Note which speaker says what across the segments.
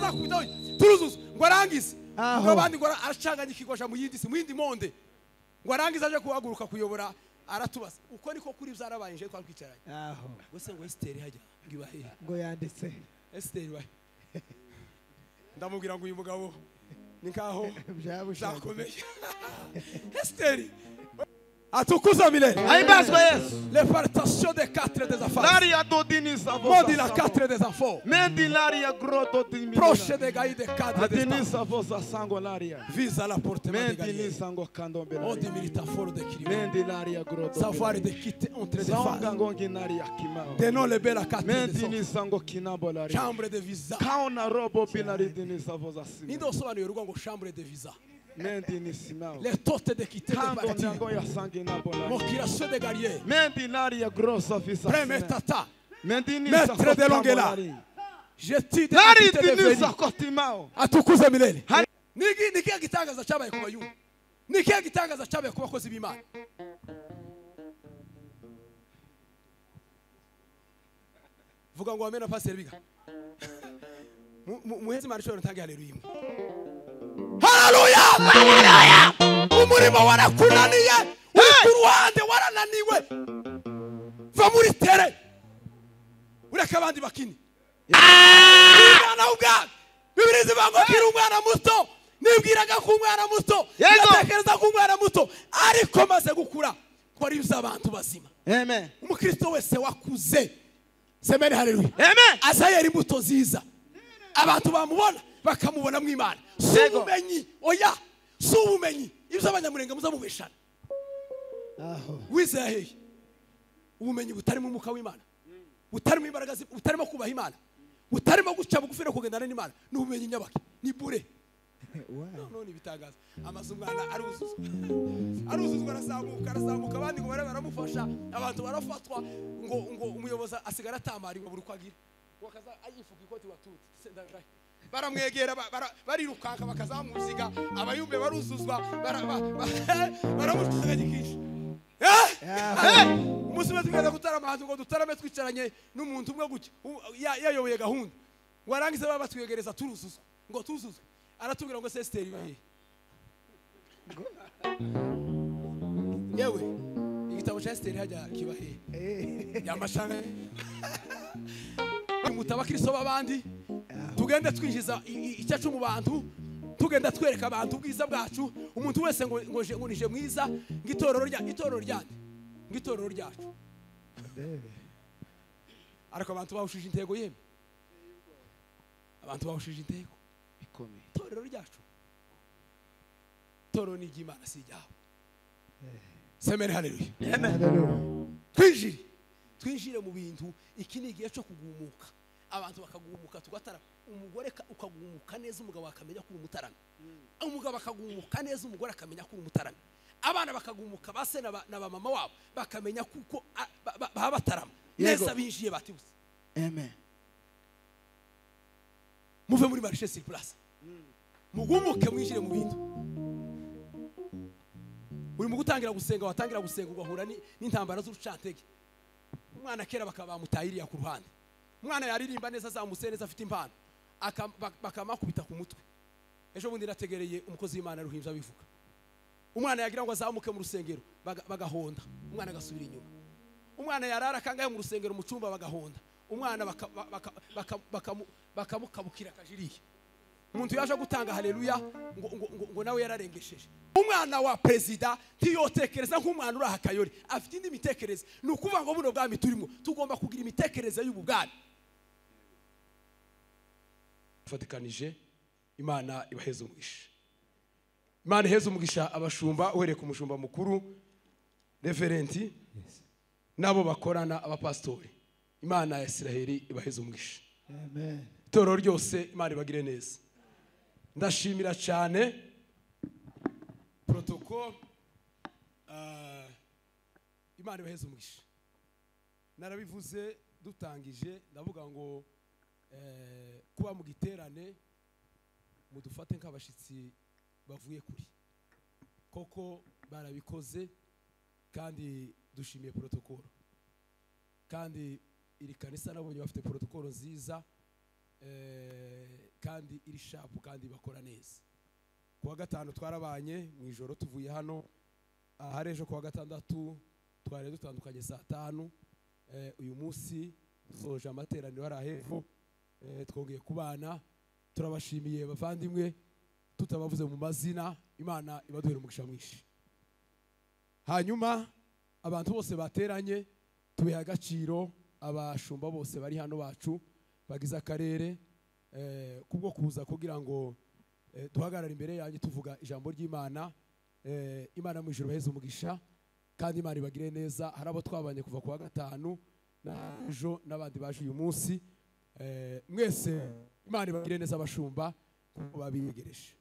Speaker 1: bazakubita turuzuza ngo arangize ngo abandi ngo aracanganya ikigosha mu yindi si mu yindi monde ngo arangize aje kuhaguruka kuyobora aratubaza uko niko kuri byarabaye nje kwa kwicaranye gose ngo Esther hajya ngibahe
Speaker 2: ngo yanditse
Speaker 1: Esther bahe ndamubwira ngo uyu mugabo ni nkaho byakomeye Esther atukuza milele
Speaker 3: Aibaswe Yesu.
Speaker 1: L'épartation des quatre des enfants.
Speaker 3: Laria dodini savo.
Speaker 1: Modi la quatre des enfants.
Speaker 3: Mendi laria groto dimi.
Speaker 1: Proche des gaïs des quatre des
Speaker 3: Adini
Speaker 1: enfants.
Speaker 3: savo sa sango laria.
Speaker 1: Vise à la porte des
Speaker 3: Mendi
Speaker 1: gaïs.
Speaker 3: sango kandombe
Speaker 1: On
Speaker 3: laria.
Speaker 1: dit milita fort de crimes.
Speaker 3: Mendi laria groto.
Speaker 1: Savoir de quitter entre des
Speaker 3: Sanga
Speaker 1: femmes.
Speaker 3: ngongi naria kimao.
Speaker 1: Tenons les belles quatre des
Speaker 3: Mendi
Speaker 1: enfants.
Speaker 3: sango kinabo laria.
Speaker 1: Chambre de visa.
Speaker 3: Kaona robo binari dini savo sa sima.
Speaker 1: Nindo sobanura urugo ngo chambre de visa.
Speaker 3: Mendi simao.
Speaker 1: Les totes de quitter de
Speaker 3: Kando
Speaker 1: partir.
Speaker 3: nyango ya sangi nabo laria.
Speaker 1: Mokiration de guerriers.
Speaker 3: Mendi laria grosso fisa.
Speaker 1: Premier tata.
Speaker 3: Mendi
Speaker 1: Maître de Longela. Je t'ai dit
Speaker 3: Nari
Speaker 1: de
Speaker 3: dini
Speaker 1: venir.
Speaker 3: sakotimao.
Speaker 1: Atukuza milele. Niki gitangaza cyabaye ku bayumva. Niki gitangaza cyabaye ku bakozi b'Imana. Vuga ngo amena pastor biga. Muhezi Imana ishobora ntange haleluya. Haleluya! Haleluya! Umurimo warakunaniye. Uri ku ruhande warananiwe. Va muri tere. Ureka abandi bakini. Umwana ubwa. Bibiri zivuga ngo kiri umwana muto. Nibwiraga ko umwana muto. Natekereza ko umwana muto. Ariko maze gukura. Kora ibyo abantu bazima.
Speaker 3: Amen.
Speaker 1: Umukristo wese wakuze. Semeni haleluya.
Speaker 3: Amen.
Speaker 1: Azayera imbuto ziza. Abantu bamubona bakamubona mu Imana. Subumenyi oya. Subumenyi. Ibyo abanyamurenga muzamubeshana. Wizeye. Ubumenyi butarimo umuka w'Imana. Butarimo imbaraga butarimo kubaha Imana. Butarimo guca bugufi no kugendana n'Imana. N'ubumenyi nyabaki. Ni bure. None bitangaza. Amazu umwana aruzuzwa arazamuka abandi ngo baramufasha. Abantu barafatwa ngo umuyobozi asigara atamari ngo buri kwagira. Wakaza ayifuka ikoti watutse. Baramwegera barirukanka bakazamuziga abayumbe baruzuzwa baramushagikisha. Umusime tugenda gutarama hantu ngo dutarame twicaranye n'umuntu umwe gutya yayoboye gahunda ngo arangize batwegereza turuzuzwa ngo tuzuzwe aratubwira ngo Esther bahe yewe igitabo cya Esther hajya kibahe yamashanga mutabakristo babandi tugende twinjiza icyacu mu bantu tugenda twereka abantu ubwiza bwacu umuntu wese ngo nije mwiza ngitororo ryacu ariko abantu bawushije intego yeme abantu bawushije intego bikomeye itorero ryacu toro ni igimana si ryawe semere haleluya twinjire mu bintu iki ni igihe cyo kugumuka abantu bakagumuka tugatara umugore ukagumuka neza umugabo akamenya ko umutarana umugabo akagumuka neza umugore akamenya ko umutarana abana bakagumuka base na mama wabo bakamenya kuko babatarama neza binjiye batibuse
Speaker 3: amen
Speaker 1: muve muri marché sur place mugumuke mwinjire mu bintu uri mu gutangira gusenga watangira gusenga ugahura n'intambara z'urucantege umwana kera bakabamutayiriya ku ruhande umwana yaririmba neza azamuse neza afite impano bakamakubita ku mutwe ejo bundi nategereye umukozi w'Imana ruhinja bivuga umwana yagira ngo azamuke mu rusengero bagahonda umwana agasubira inyuma umwana yarara kangaye mu rusengero mu cyumba bagahonda umwana bakamukabukira kajiriye umuntu yaje gutanga haleluya ngo nawe yararengesheje umwana wa president tiyotekereza nk'umwana uri ahakayori afite indi mitekereze ni ukuvuga ngo buno bwami turimo tugomba kugira imitekereze y'ubugani fatikanije Imana ibaheze umugisha Imana iheze umugisha abashumba uhereye ku mushumba mukuru reverenti nabo bakorana abapastori Imana ya Isiraheli ibaheze umugisha amen toro ryose Imana ibagire neza ndashimira cyane protocol Imana ibaheze umugisha narabivuze dutangije ndavuga ngo kuba mu giterane mudufate nk'abashitsi bavuye kuri koko barabikoze kandi dushimiye protocol kandi iri kanisa nabonye bafite protocol nziza kandi kandi iri shapu kandi bakora neza. Kuwa gatanu twarabanye mu ijoro tuvuye hano, harejo kuwa gatandatu twari dutandukanye saa 5. Uyu munsi soje amateraniro arahefo, twongeye kubana. Turabashimiye bavandimwe tutabavuze mu mazina, Imana ibaduhere umugisha mwinshi. Hanyuma abantu bose bateranye tubiha agaciro, abashumba bose bari hano bacu bagize akarere kubwo kuza kugira ngo duhagarara imbere yanyu tuvuga ijambo ry'Imana. Imana mu ijuru baheze umugisha kandi Imana ibagire neza. Harabo twabanye kuva kuwa gatanu na ejo n'abandi baje uyu munsi. Mwese Imana ibagire neza abashumba babiyegereje.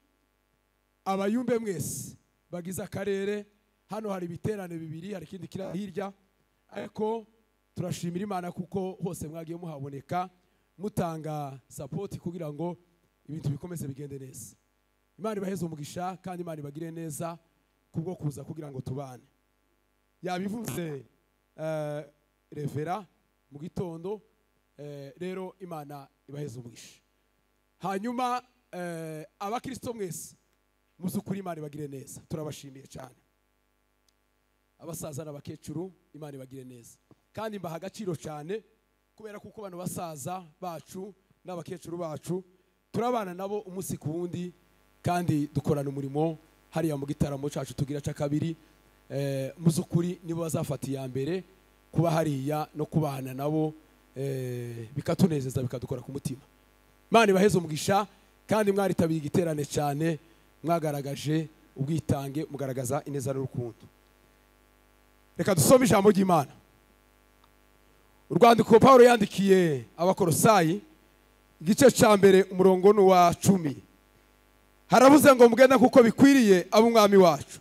Speaker 1: Abayumbe mwese bagize akarere hano hari ibiterane bibiri, hari ikindi kira hirya, ariko turashimira Imana kuko hose mwagiye muhaboneka mutanga support kugira ngo ibintu bikomeze bigende neza. Imana ibaheze umugisha kandi Imana ibagire neza kubwo kuza kugira ngo tubane. Yabivuze Revera mu gitondo, rero Imana ibaheze umugisha. Hanyuma abakristo mwese muzukuri Imana ibagire neza, turabashimiye cyane. Abasaza n'abakecuru Imana ibagire neza kandi mbaha agaciro cyane kubera kuko bano basaza bacu n'abakecuru bacu turabana nabo umunsi ku wundi kandi dukorana umurimo hariya mu gitaramo cyacu tugira cya kabiri. Muzukuri nibo bazafata iya mbere kuba hariya no kubana nabo, bikatunezeza bikadukora ku mutima. Imana ibaheze umugisha kandi mwaritabiriye igiterane cyane, mwagaragaje ubwitange, mugaragaza ineza n'urukundo. Reka dusome ijambo ry'Imana. Urwandiko Paulo yandikiye Abakolosayi igice cya mbere umurongo wa 10. Haravuze ngo mugenda kuko bikwiriye ab'umwami wacu,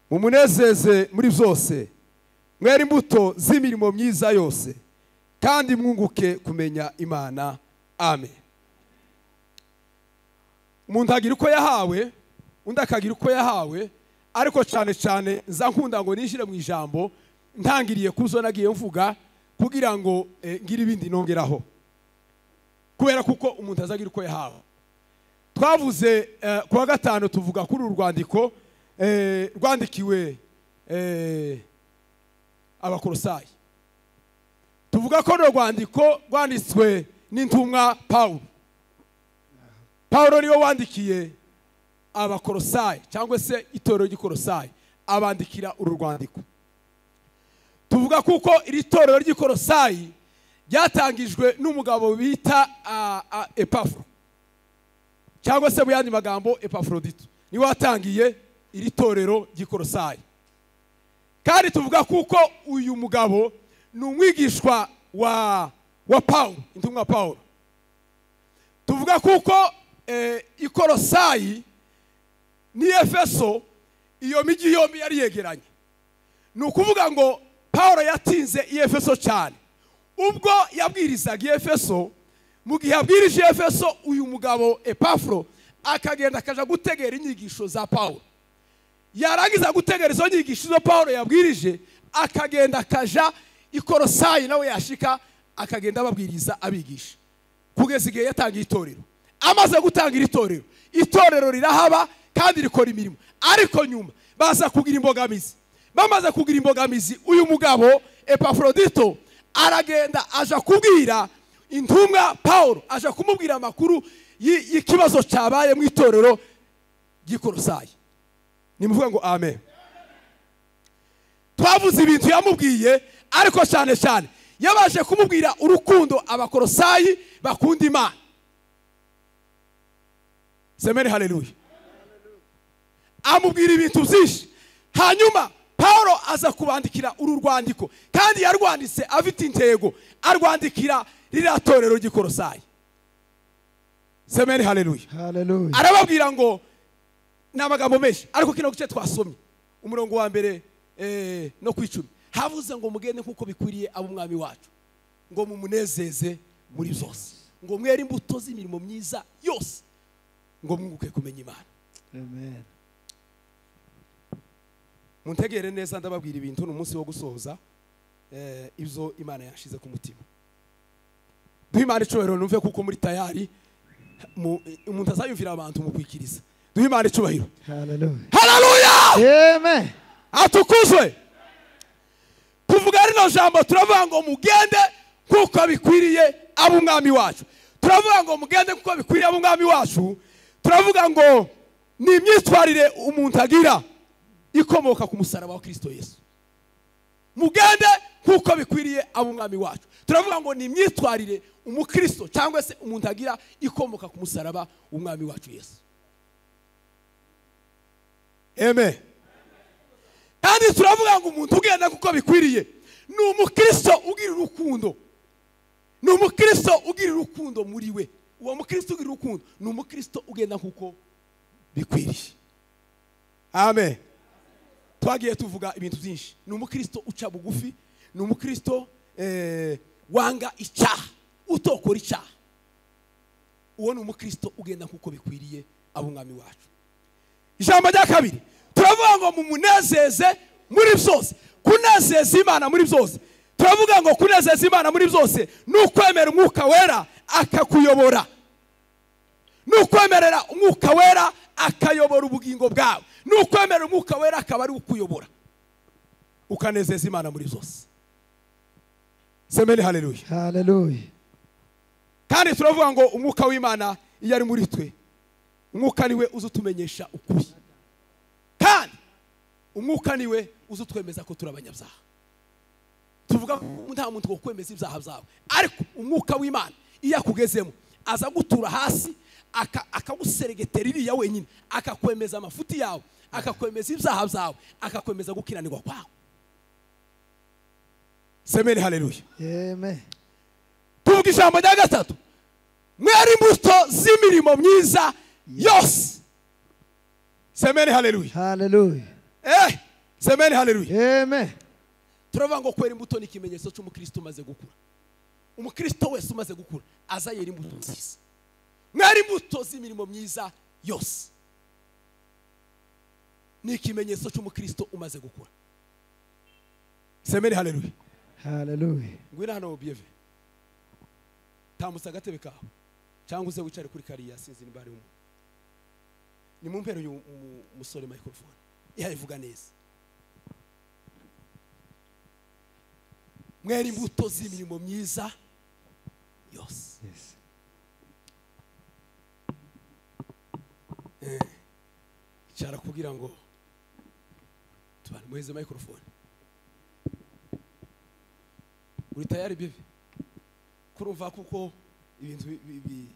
Speaker 1: mumunezeze muri byose, mwere imbuto z'imirimo myiza yose, kandi mwunguke kumenya Imana. Amen. Umuntu agira uko yahawe, undi akagira uko yahawe, ariko cyane cyane nza nkunda ngo ninjire mu ijambo ntangiriye kuzo nagiye mvuga kugira ngo ngira ibindi nongeraho, kubera kuko umuntu azagira uko yahawe. Twavuze kuwa gatanu tuvuga kuri urwandiko rwandikiwe Abakolosayi. Tuvuga ko rwandiko rwanditswe n'intumwa Paulo. Paulo niyo wandikiye Abakolosayi cyangwa se itorero ry'Ikolosayi, abandikira uru rwandiko. Tuvuga kuko iri torero ry'Ikolosayi ryatangijwe n'umugabo bita Epafro, cyangwa se mu yandi magambo Epafrodito, ni watangiye iri torero ry'Ikolosayi. Kandi tuvuga kuko uyu mugabo ni umwigishwa wa Paulo, intumwa Paulo. Tuvuga kuko Ikolosayi ni Efeso, iyo migi yombi yari yegeranye. Ni ukuvuga ngo Paulo yatinze i Efeso cyane. Ubwo yabwirizaga i Efeso, mu gihe yabwirije Efeso, uyu mugabo Epafro akagenda akaja gutegera inyigisho za Paulo. Yarangiza gutegera izo nyigisho zo Paulo yabwirije, akagenda akaja Ikolosayi nawe yashika akagenda ababwiriza abigisha kugeza igihe yatangiye itorero. Amaze gutangira itorero rirahaba kandi rikora imirimo, ariko nyuma baza kugira imbogamizi. Bamaze kugira imbogamizi, uyu mugabo Epafrodito aragenda aja kubwira intumwa Paulo, aja kumubwira amakuru y'ikibazo cyabaye mu itorero ry'Ikolosayi. Nimuvuga ngo amen. Twavuze ibintu yamubwiye, ariko cyane cyane yabaje kumubwira urukundo Abakolosayi bakunda Imana. Semeni haleluya. Amubwira ibintu byinshi. Hanyuma Paulo aza kubandikira uru rwandiko, kandi yarwanditse afite intego, arwandikira ririya torero ry'Ikolosayi. Semeni haleluya.
Speaker 3: Haleluya.
Speaker 1: Arababwira ngo n'amagambo menshi, ariko kino gice twasomye umurongo wa mbere no kwicumi, havuze ngo mugende kuko bikwiriye ab'umwami wacu, ngo mumunezeze muri byose, ngo mwere imbuto z'imirimo myiza yose, ngo mwunguke kumenya Imana.
Speaker 3: Amen.
Speaker 1: Muntegere neza ndababwira ibintu n'umunsi wo gusoza ibyo Imana yashize ku mutima. Duhe Imana icubahiro numve kuko muri tayari umuntu azayumvira abantu mu kwikiriza. Duhe Imana icubahiro.
Speaker 3: Hallelujah.
Speaker 1: Hallelujah.
Speaker 3: Amen.
Speaker 1: Atukuzwe. Tuvuga rino jambo turavuga ngo mugende kuko bikwiriye ab'umwami wacu. Turavuga ngo mugende kuko bikwiriye ab'umwami wacu. Turavuga ngo ni imyitwarire umuntu agira ikomoka ku musaraba wa Kristo Yesu. Mugende kuko bikwiriye ab'umwami wacu. Turavuga ngo ni imyitwarire umukristo cyangwa se umuntu agira ikomoka ku musaraba w'umwami wacu Yesu. Amen. Kandi turavuga ngo umuntu ugenda kuko bikwiriye ni umukristo ugira urukundo. Ni umukristo ugira urukundo muri we. Uwo mukristo ugira urukundo ni umukristo ugenda kuko bikwiriye. Amen. Twagiye tuvuga ibintu byinshi. Ni umukristo uca bugufi, ni umukristo wanga icyaha, utokora icyaha. Uwo ni umukristo ugenda kuko bikwiriye ab'umwami wacu. Ijambo rya kabiri turavuga ngo mumunezeze muri byose. Kunezeza Imana muri byose. Turavuga ngo kunezeza Imana muri byose ni ukwemera umwuka wera akakuyobora. Ni ukwemerera umwuka wera akayobora ubugingo bwawe. Ni ukwemerera umwuka wera akaba ari ukuyobora. Ukanezeza Imana muri byose. Semeni haleluya.
Speaker 3: Hallelujah.
Speaker 1: Kandi turavuga ngo umwuka w'Imana iyo ari muri twe, umwuka niwe uzutumenyesha ukuri. Kandi umwuka niwe uzutwemeza ko turabanyabyaha. Tuvuga nta muntu wo kwemeza ibyaha byawe, ariko umwuka w'Imana iyo akugezemo aza gutura hasi akaguseregetera iriya wenyine, akakwemeza amafuti yawe, akakwemeza ibyaha byawe, akakwemeza gukiranirwa kwawe. Semeni haleluya.
Speaker 3: Amen.
Speaker 1: Tuvuga ijambo rya gatatu, mwari imbuto z'imirimo myiza yose. Semeni haleluya.
Speaker 3: Hallelujah.
Speaker 1: Semeni haleluya.
Speaker 3: Amen.
Speaker 1: Turavuga ngo kwera imbuto ni ikimenyetso cy'umukristo umaze gukura. Umukristo wese umaze gukura aza yera imbuto nziza. Mwari imbuto z'imirimo myiza yose. Ni ikimenyetso cy'umukristo umaze gukura. Semeni haleluya.
Speaker 3: Hallelujah.
Speaker 1: Ngwira hano bieve. Tamutsa agatebe kawe cyangwa uze wicare kuri kariya sinzi niba ari umuntu. Ni mu mpero y'umusore microphone. Yavuga neza. Mwari imbuto z'imirimo myiza yose.
Speaker 3: Yes.
Speaker 1: Cyara kugira ngo tubane muheze microphone. Uri tayari bive? Kurumva kuko ibintu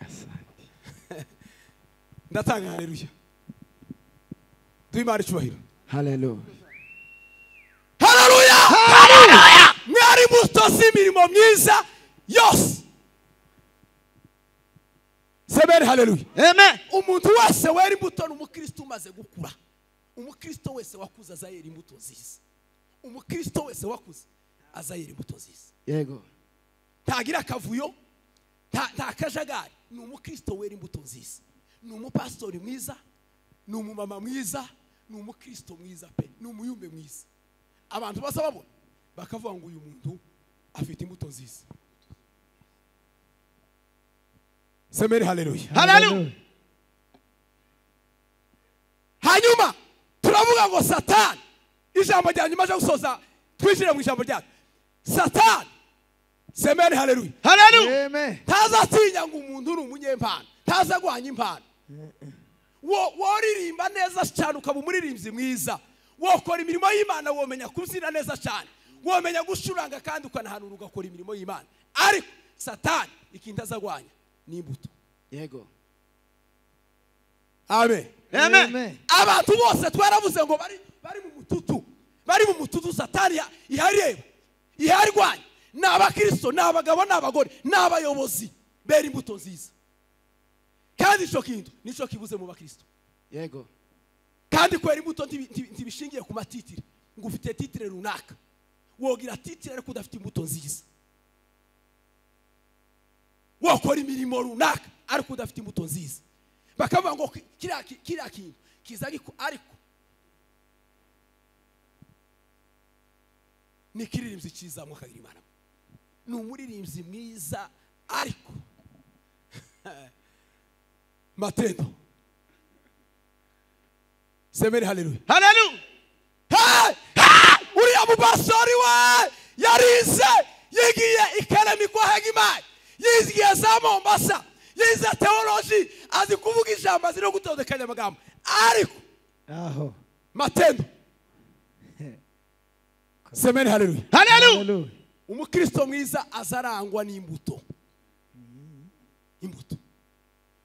Speaker 3: Asante.
Speaker 1: ndatanga haleluya. Duimari cyubahiro.
Speaker 3: Hallelujah.
Speaker 1: Haleluya. Haleluya. Mwari imbuto z'imirimo myiza yose. Semeni haleluya.
Speaker 3: Amen.
Speaker 1: Umuntu wese wera imbuto n'umukristo umaze gukura. Umukristo wese wakuze azayera imbuto nziza. Umukristo wese wakuze azayera imbuto nziza.
Speaker 3: Yego.
Speaker 1: Ntagira akavuyo, nta kajagari. Ni umukristo wera imbuto nziza. Ni umupastori mwiza, ni umumama mwiza, ni umukristo mwiza pe, ni umuyumbe mwiza. Abantu basa babona bakavuga ngo uyu muntu afite imbuto nziza. Semeni haleluya.
Speaker 3: Hallelujah.
Speaker 1: Hanyuma turavuga ngo Satani, ijambo rya nyuma ryo gusoza twishire mu ijambo rya Satani. Semeni haleluya.
Speaker 3: Hallelujah. Amen.
Speaker 1: Tazatinya ngo umuntu uri umunyempano, taza guhanya impano. Woririmba neza cyane ukaba umuririmbyi mwiza, wokora imirimo y'Imana, womenya kuzina neza cyane, womenya gushuranga kandi ukanahanura ugakora imirimo y'Imana. Ariko Satani ikintu azagwanya ni imbuto.
Speaker 3: Yego.
Speaker 1: Amen.
Speaker 3: Amen.
Speaker 1: Abantu bose twaravuze ngo bari mu mututu Satani ihareba, iharwanya. N'abakristo, n'abagabo, n'abagore, n'abayobozi bera imbuto nziza. Kandi ico kintu nico kibuze mu bakristo.
Speaker 3: Yego.
Speaker 1: Kandi kwera imbuto ntibishingiye ku matitire. Ngo ufite titire runaka, wogira titire ariko udafite imbuto nziza. Wakora imirimo runaka ariko udafite imbuto nziza. Bakavuga ngo kiriya kintu kiza ariko ni kiririmbyi cyiza mukagira Imana. Ni umuririmbyi mwiza ariko Matendo. Semeni haleluya.
Speaker 2: Hallelujah.
Speaker 1: Uriya mubasori we yarize yigiye ikarami kwa Hegimai. Yizigiye za Mombasa. Yize theology azi kuvuga ijambo azira gutondekanya amagambo. Ariko
Speaker 3: aho
Speaker 1: Matendo. Semeni haleluya.
Speaker 2: Hallelujah.
Speaker 1: Umukristo mwiza azarangwa n'imbuto. Imbuto.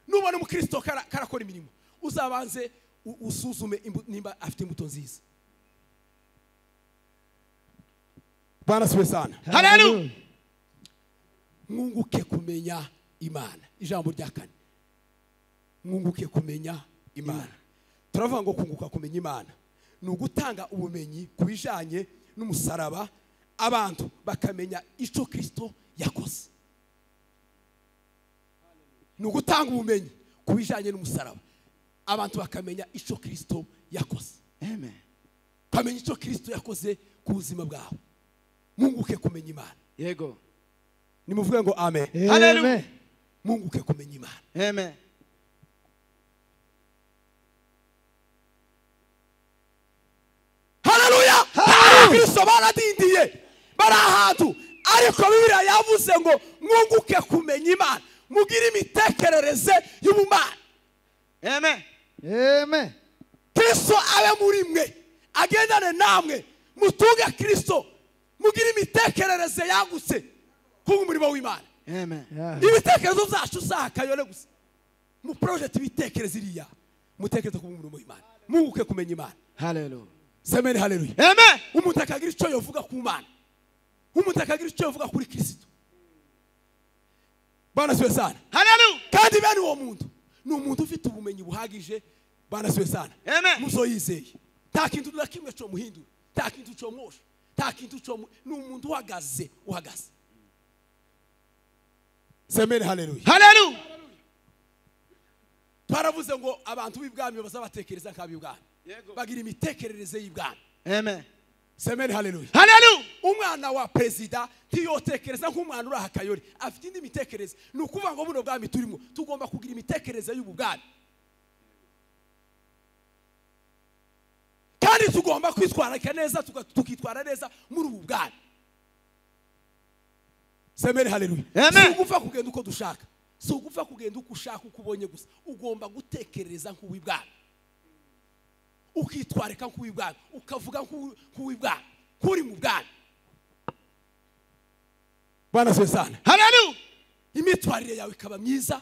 Speaker 1: Nubona umukristo karakora imirimo uzabanze usuzume nimba afite imbuto nziza. Bwana siwe sana.
Speaker 2: Hallelujah.
Speaker 1: Mwunguke kumenya Imana. Ijambo rya kane. Mwunguke kumenya Imana. Turavuga ngo kunguka kumenya Imana ni ugutanga ubumenyi kubijanye n'umusaraba abantu bakamenya ico Kristo yakoze. Ni ugutanga ubumenyi kubijanye n'umusaraba abantu bakamenya ico Kristo yakoze.
Speaker 3: Amen.
Speaker 1: Kamenya ico Kristo yakoze ku buzima bwawe. Munguke kumenya Imana.
Speaker 3: Yego.
Speaker 1: Nimuvuge ngo amen.
Speaker 2: Hallelujah.
Speaker 1: Munguke kumenya Imana.
Speaker 2: Amen.
Speaker 1: Hallelujah. Kristo baradindiye barahantu ariko Bibiliya yavuze ngo mwunguke kumenya Imana mugira imitekerereze y'ubumana.
Speaker 2: Amen.
Speaker 3: Amen.
Speaker 1: Kristo abe muri mwe agendane namwe mutunge Kristo mugira imitekerereze yagutse ku murimo w'Imana.
Speaker 3: Amen.
Speaker 1: Ibitekerezo zacu zakayone gusa mu project ibitekerezo iriya mutekereze ku murimo w'Imana. Munguke kumenya Imana.
Speaker 3: Hallelujah.
Speaker 1: Semeni haleluya.
Speaker 2: Amen.
Speaker 1: Umuntu akagira icyo yovuga ku Mana. Umuntu akagira icyo yovuga kuri Kristo. Bwana siwe sana.
Speaker 2: Hallelujah.
Speaker 1: Kandi bene uwo muntu ni umuntu ufite ubumenyi buhagije. Bwana siwe sana.
Speaker 2: Amen.
Speaker 1: Muzo yizeye. Nta kintu na kimwe cyo muhindura. Nta kintu cyo mwosha. Nta kintu cyo ni umuntu uhagaze. Semeni haleluya.
Speaker 2: Hallelujah.
Speaker 1: Twaravuze ngo abantu b'ibwami bazabatekereza nk'ab'ibwami.
Speaker 2: Yego.
Speaker 1: Bagira imitekerereze y'ibwami.
Speaker 2: Amen.
Speaker 1: Semeni haleluya.
Speaker 2: Hallelujah.
Speaker 1: Umwana wa president tiyotekereza nk'umwana uri ahakayori afite indi mitekerereze. Ni ukuvuga ngo buno bwami turimo tugomba kugira imitekerereze y'ubwami. Kandi tugomba kwitwararika neza tukitwara neza muri ubu bwami. Semeni haleluya.
Speaker 2: Amen.
Speaker 1: Si ugupfa kugenda uko dushaka. Si ugupfa kugenda uko ushaka uko ubonye gusa. Ugomba gutekereza nk'uw'ibwami. Ukitwarika nk'uw'ibwami, ukavuga nk'uw'ibwami, kuri mu bwami. Bwana siwe sana.
Speaker 2: Hallelujah.
Speaker 1: Imitwarire yawe ikaba myiza,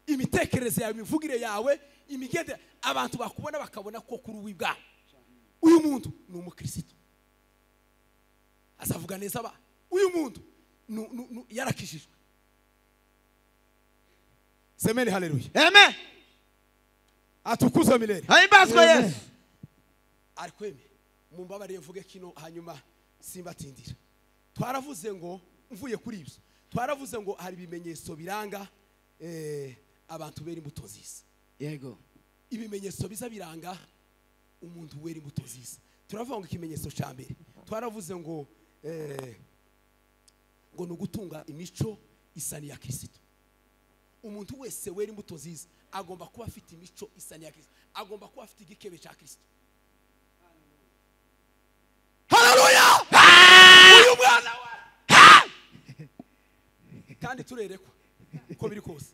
Speaker 1: imitekerereze yawe, imivugire yawe, imigende abantu bakubona bakabona ko kuri uw'ibwami. Uyu muntu ni umukristo. Azavuga neza ba. Uyu muntu yarakishijwe. Semeni haleluya.
Speaker 2: Amen.
Speaker 1: Atukuzwe milele.
Speaker 2: Himbazwe Yesu.
Speaker 1: Arikweme mumbabariye mvuge kino hanyuma simbatindira. Twaravuze ngo mvuye kuri ibyo. Twaravuze ngo hari ibimenyetso biranga abantu bera imbuto nziza.
Speaker 3: Yego.
Speaker 1: Ibimenyetso biza biranga umuntu wera imbuto nziza. Turavuga ngo ikimenyetso cya mbere. Twaravuze ngo nugutunga imico isani ya Kristo. Umuntu wese wera imbuto nziza agomba kuba afite imico isani ya Kristo. Agomba kuba afite igikebe cya Kristo. Hallelujah! Uyu mwana we kandi turerekwa uko biri kose.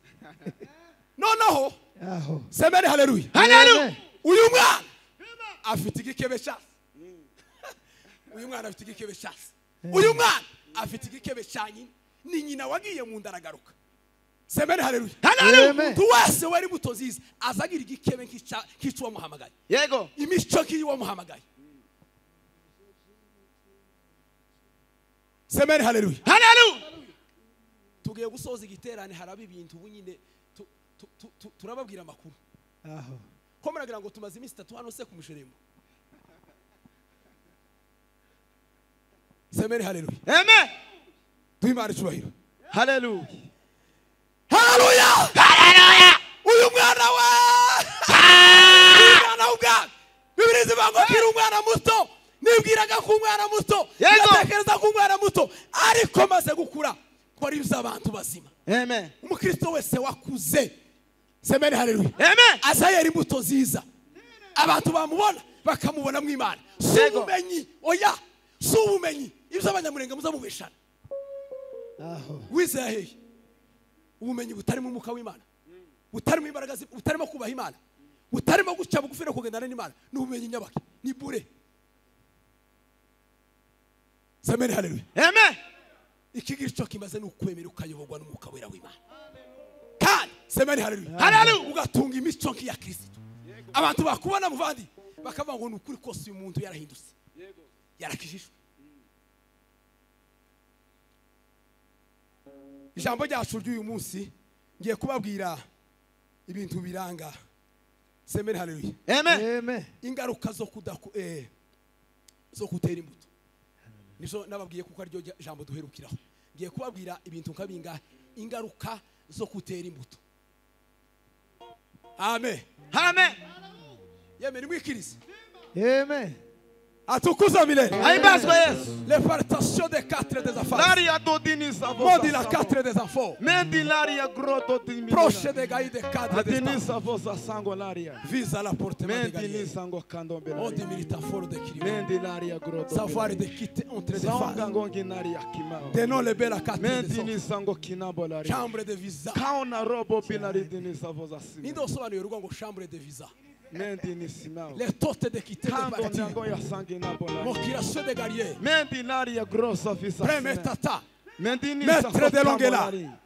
Speaker 1: Noneho
Speaker 3: Aho.
Speaker 1: semeni haleluya.
Speaker 2: Hallelujah.
Speaker 1: Uyu mwana afite igikebe cyase. Uyu mwana afite igikebe cyase. Uyu mwana afite igikebe cyanyine ni nyina wagiye mu ndaragaruka. Semeni haleluya.
Speaker 3: Hallelujah.
Speaker 1: Tuwase wari buto nziza azagira igikebe kicuwa muhamagaye.
Speaker 2: Yego.
Speaker 1: Imico kiwa muhamagaye. Semeni haleluya.
Speaker 2: Hallelujah.
Speaker 1: Tugiye gusoza igiterane haraba ibintu bunyine turababwira amakuru.
Speaker 3: Aho.
Speaker 1: Ko muragira ngo tumaze iminsi 3 hano se kumusheremo. Semeni haleluya.
Speaker 2: Amen.
Speaker 1: Duhimana cyubahiro.
Speaker 2: Hallelujah.
Speaker 1: Hallelujah.
Speaker 2: Hallelujah.
Speaker 1: Uyu mwana wa mwana uga. Bibiri zivuga ngo kiri umwana muto. Nibwiraga ku mwana muto.
Speaker 2: Yego.
Speaker 1: Natekereza ku mwana muto. Ariko maze gukura kora ibyo abantu bazima.
Speaker 2: Amen.
Speaker 1: umukristo wese wakuze semeni haleluya
Speaker 2: Amen.
Speaker 1: azayera imbuto nziza abantu bamubona bakamubona mu Imana si
Speaker 2: Yego.
Speaker 1: ubumenyi oya si ubumenyi ibyo abanyamurenge muzamubeshana
Speaker 3: aho
Speaker 1: wizeye hehe ubumenyi butarimo umwuka w'Imana butarimo imbaraga butarimo kubaha Imana butarimo guca bugufi no kugendana n'Imana n'ubumenyi nyabaki ni bure semeni haleluya
Speaker 2: Amen.
Speaker 1: ikigiricyo kimaze n'ukwemera ukayoborwa n'umwuka wera w'Imana kandi semeni haleluya
Speaker 2: Haleluya.
Speaker 1: ugatunga imico nk'iya Kristo abantu bakubona muvandi bakavuga ngo ni ukuri kose uyu muntu yarahindutse yarakijijwe ijambo ryacu ry'uyu munsi ngiye kubabwira ibintu biranga semeni haleluya
Speaker 2: Amen.
Speaker 3: amen
Speaker 1: ingaruka zo kutera imbuto nizo nababwiye kuko aryo jambo duherukiraho ngiye kubabwira ibintu nkabinga ingaruka zo kutera imbuto amen
Speaker 2: Amen.
Speaker 1: yemeni mwikirize
Speaker 3: amen
Speaker 1: atukuza milele
Speaker 2: Ahimbazwe Yesu.
Speaker 1: l'épartation des quatre des affaires
Speaker 2: Laria dodini savo.
Speaker 1: modi la quatre des enfants
Speaker 2: Mendi laria groto dini.
Speaker 1: proche des gaïs des quatre des
Speaker 2: Adini
Speaker 1: enfants
Speaker 2: savo sa sango laria.
Speaker 1: vise à la porte des
Speaker 2: Mendi
Speaker 1: gaïs
Speaker 2: ni sango kandombe
Speaker 1: modi
Speaker 2: laria.
Speaker 1: milita fort de Kyrie
Speaker 2: Mendi laria groto.
Speaker 1: savoir de quitter entre des
Speaker 2: Sanga
Speaker 1: phases
Speaker 2: ngongi naria kimao.
Speaker 1: tenons le bel à quatre
Speaker 2: Mendi
Speaker 1: des
Speaker 2: ni
Speaker 1: enfants
Speaker 2: sango kinabo laria.
Speaker 1: chambre de visa
Speaker 2: Kaona robo binari dini savo za sima.
Speaker 1: nindo sobanura urugo ngo chambre de visa
Speaker 2: Mendi ni simao.
Speaker 1: les totes de quitter des
Speaker 2: Kando
Speaker 1: parties
Speaker 2: nyango ya sangi nabo laria.
Speaker 1: mokiration de guerrier
Speaker 2: Mendi laria grossa fisa.
Speaker 1: premier tata
Speaker 2: Mendi ni
Speaker 1: Maître
Speaker 2: savo
Speaker 1: de Longela.
Speaker 2: laria.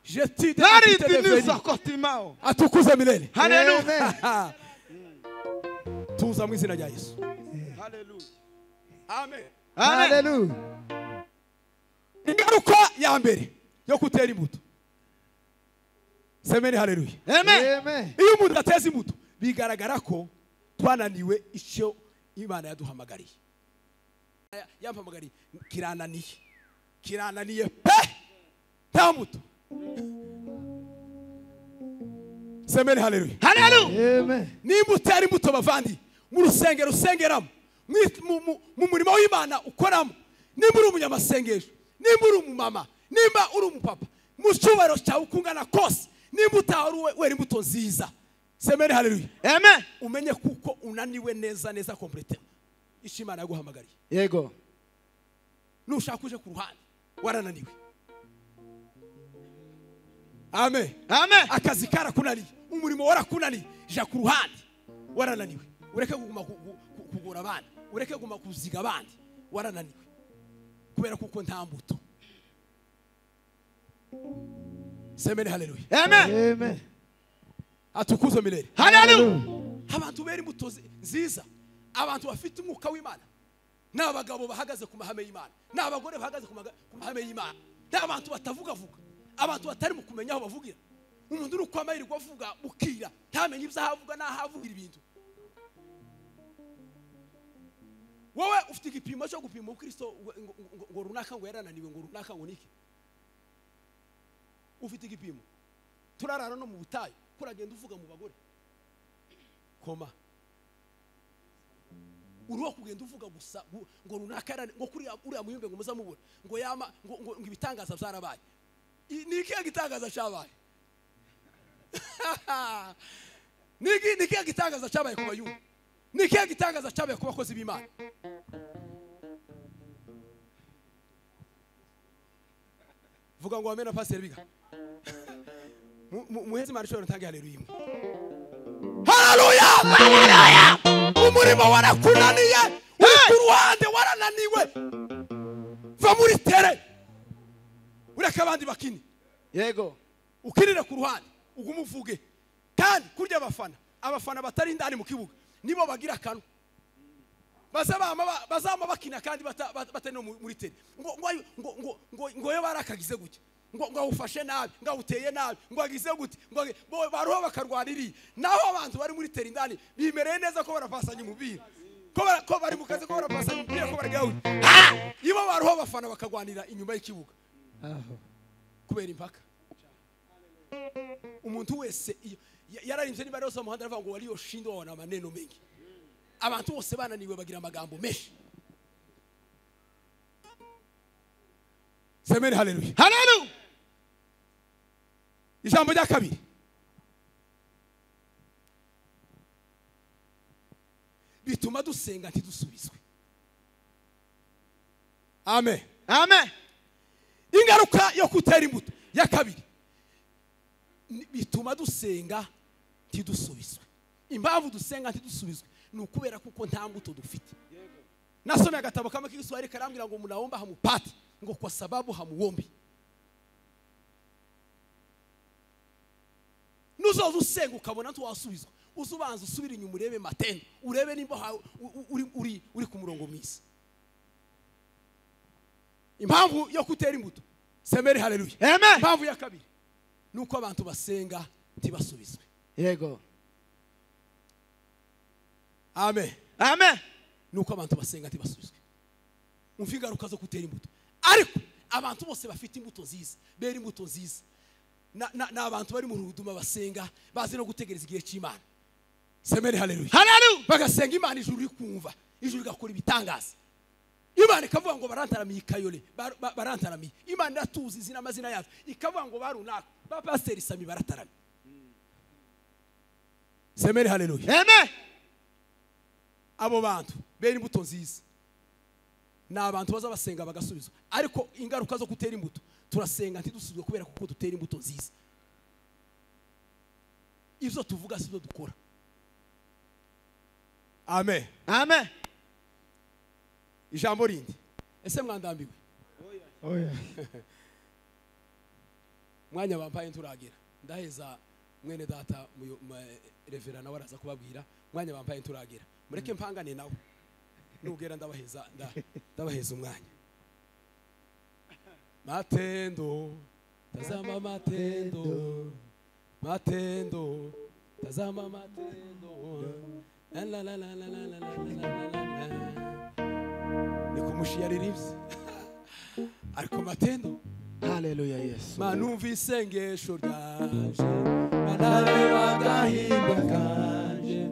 Speaker 1: je tue de
Speaker 2: Lari
Speaker 1: quitter des
Speaker 2: dini
Speaker 1: venis
Speaker 2: sakotimao.
Speaker 1: atukuze milele
Speaker 2: Hallelujah.
Speaker 1: tuza mu izina rya Yesu
Speaker 2: Hallelujah.
Speaker 1: amen
Speaker 2: Amen.
Speaker 3: haleluya
Speaker 1: ingaruka ya mbere yo kutera imbuto semeni haleluya
Speaker 2: Amen.
Speaker 3: amen
Speaker 1: iyo umuntu ateza imbuto bigaragara ko twananiwe icyo Imana yaduhamagariye yampamagariye kirananiye pe nta mbuto semeni haleluya
Speaker 2: Hallelujah.
Speaker 3: amen
Speaker 1: nimba utera imbuto bavandi mu rusengero usengeramo mu murimo w'Imana ukoramo nimba uri umunyamasengesho nimba uri umumama nimba uri umupapa mu cyubahiro cyawe ukungana kose nimba utahari wera imbuto nziza semeni haleluya
Speaker 2: Amen.
Speaker 1: umenye kuko unaniwe neza complete icyo Imana yaguhamagariye
Speaker 2: Yego.
Speaker 1: nushaka uje ku ruhande warananiwe amen
Speaker 2: Amen.
Speaker 1: akazi karakunaniye umurimo warakunaniye ja ku ruhande warananiwe ureke kuguma kugura abandi ureke kuguma kuziga abandi warananiwe kubera kuko nta mbuto semeni haleluya
Speaker 2: Amen.
Speaker 3: amen
Speaker 1: atukuze milele
Speaker 2: Hallelujah.
Speaker 1: abantu bera imbuto nziza abantu bafite umwuka w'Imana n'abagabo bahagaze ku mahame y'Imana n'abagore bahagaze ku mahame y'Imana n'abantu batavuga abantu batari mu kumenya aho bavugira umuntu uri kwamayirirwa avuga bukira ntamenye ibyo ahavuga n'ahavugira ibintu wowe ufite igipimo cyo gupima ubukristo ngo runaka ngo yarananiwe ngo runaka ngo niki ufite igipimo turarara no mu butayu kuragenda uvuga mu bagore koma uruho kugenda uvuga gusa ngo runaka ngo kuri uriya muyumbe ngo muzamubona ngo yama ngo ibitangaza byarabaye niki gitangaza cyabaye niki gitangaza cyabaye ku bayumbe niki gitangaza cyabaye ku bakozi b'Imana vuga ngo amena pastor biga muheze Imana ishobora ntange haleluya haleluya haleluya umurimo warakunaniye uri ku ruhande warananiwe va muri tere ureka abandi bakini
Speaker 2: Yego.
Speaker 1: ukinire ku ruhande ugume uvuge kandi kurya abafana batari indani mu kibuga nibo bagira akanwa bazama bakina kandi batari no muri tere ngo yo barakagize gutya ngo awufashe nabi ngo awuteye nabi ngo agize gute ngo baruho bakarwaniriye naho abantu bari muri tere indani bimereye neza ko barapasanya umupira ko bari mu kazi ko barapasanya umupira ko baragawe ibo baruho bafana bakagwanira inyuma y'ikibuga kubera impaka umuntu wese yararimbye niba rose umuhanda aravuga ngo waliyo shindwa wana maneno mengi abantu bose bananiwe bagira amagambo menshi semeni haleluya
Speaker 2: Hallelujah.
Speaker 1: ijambo rya kabiri, bituma dusenga ntidusubizwe. Amen.
Speaker 2: Amen.
Speaker 1: Ingaruka yo kutera imbuto ya kabiri, bituma dusenga ntidusubizwe. Impamvu dusenga ntidusubizwe ni ukubera kuko nta mbuto dufite. Nasomye agatabo kamwe k'Igiswahili karambwira ngo munaomba hamupati, ngo kwa sababu hamuombi. Nuzoza usenga ukabona ntuwasubizwa, uzubanza usubira inyuma urebe matendo, urebe nimba uri ku murongo mwiza. Impamvu yo kutera imbuto, semeri haleluya.
Speaker 2: Amen.
Speaker 1: Impamvu ya kabiri nuko abantu basenga ntibasubizwe.
Speaker 2: Yego.
Speaker 1: Amen.
Speaker 2: Amen.
Speaker 1: Nuko abantu basenga ntibasubizwe. Umva ingaruka zo kutera imbuto. Ariko abantu bose bafite imbuto nziza, bera imbuto nziza, na abantu bari mu ruduma basenga bazi no gutegereza igihe cy'Imana. Semeri haleluya.
Speaker 2: Hallelujah.
Speaker 1: Bagasenga Imana ijuru rikumva, ijuru rigakora ibitangaza. Imana ikavuga ngo barantaramiye ikayole, barantaramiye. Imana iratuzi izina amazina yazo, ikavuga ngo barunaka, ba Pastor Sami barataramiye. Semeri haleluya.
Speaker 2: Amen.
Speaker 1: Abo bantu bera imbuto nziza ni abantu baza basenga bagasubizwa. Ariko ingaruka zo kutera imbuto, turasenga ntidusubizwe kubera kuko dutera imbuto nziza. Ibyo tuvuga sibyo dukora. Amen.
Speaker 2: Amen.
Speaker 1: Ijambo rindi, ese mwandambiwe?
Speaker 3: Oya.
Speaker 1: Mwanya bampaye nturagira, ndaheza mwene data reverana waraza kubabwira. Mwanya bampaye nturagira, mureke mpangane nawe, nugera ndabaheza umwanya. Matendo, tazama matendo, matendo, tazama matendo, la la la la la la la la la la. Nikumushia ririvsi ariko matendo.
Speaker 2: Hallelujah. Yes.
Speaker 1: Manumva isengesho ryanje, manare wagahinda kanje,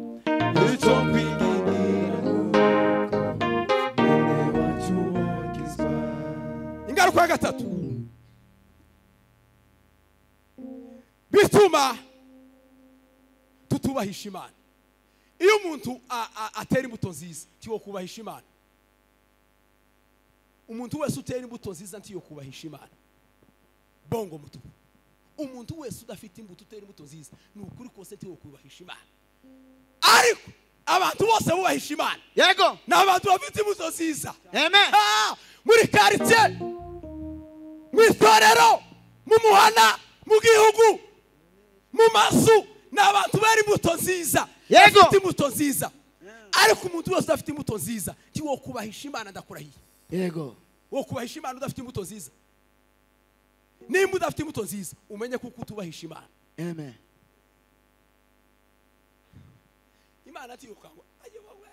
Speaker 1: icyo kwingingira mwene wacu wakizwa. Ingaruka ya gatatu, bituma tutubahisha Imana. Iyo umuntu atera imbuto nziza tiwo kubahisha Imana. Umuntu wese utera imbuto nziza ntiyo kubahisha Imana. Bongo mutu. Umuntu wese udafite imbuto utera imbuto nziza ni ukuri kose ntiyo kubahisha Imana. Ariko abantu bose bubahisha Imana.
Speaker 2: Yego.
Speaker 1: N'abantu bafite imbuto nziza.
Speaker 2: Amen.
Speaker 1: Muri quartier, mu itorero, mu muhana, mu gihugu, mu mazu, n'abantu bari imbuto nziza.
Speaker 2: Yego.
Speaker 1: Bafite imbuto nziza. Ariko umuntu wese udafite imbuto nziza tiwo kubahisha Imana. Ndakurahiye.
Speaker 2: Yego.
Speaker 1: Wo kubahisha Imana udafite imbuto nziza. Nimba udafite imbuto nziza umenye kuko utubahisha Imana.
Speaker 2: Amen.
Speaker 1: Imana atiyokango ayo wawe.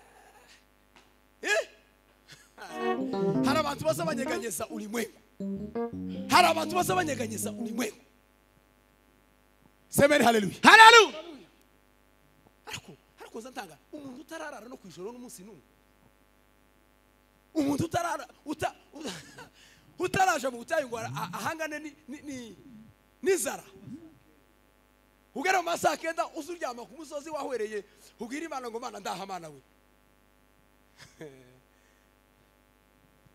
Speaker 1: Hari abantu baza banyeganyeza ulimwengu. Hari abantu baza banyeganyeza ulimwengu. Semeni haleluya.
Speaker 2: Hallelujah.
Speaker 1: Ariko zantanga umuntu utararara no kwijoro n'umunsi n'umwe. Umuntu utaraje mu butayu ngo ahangane n'inzara. Ugera mu masaha 9 uzuryama ku musozi wahwereye, ubwira Imana ngo Mana ndahamana we.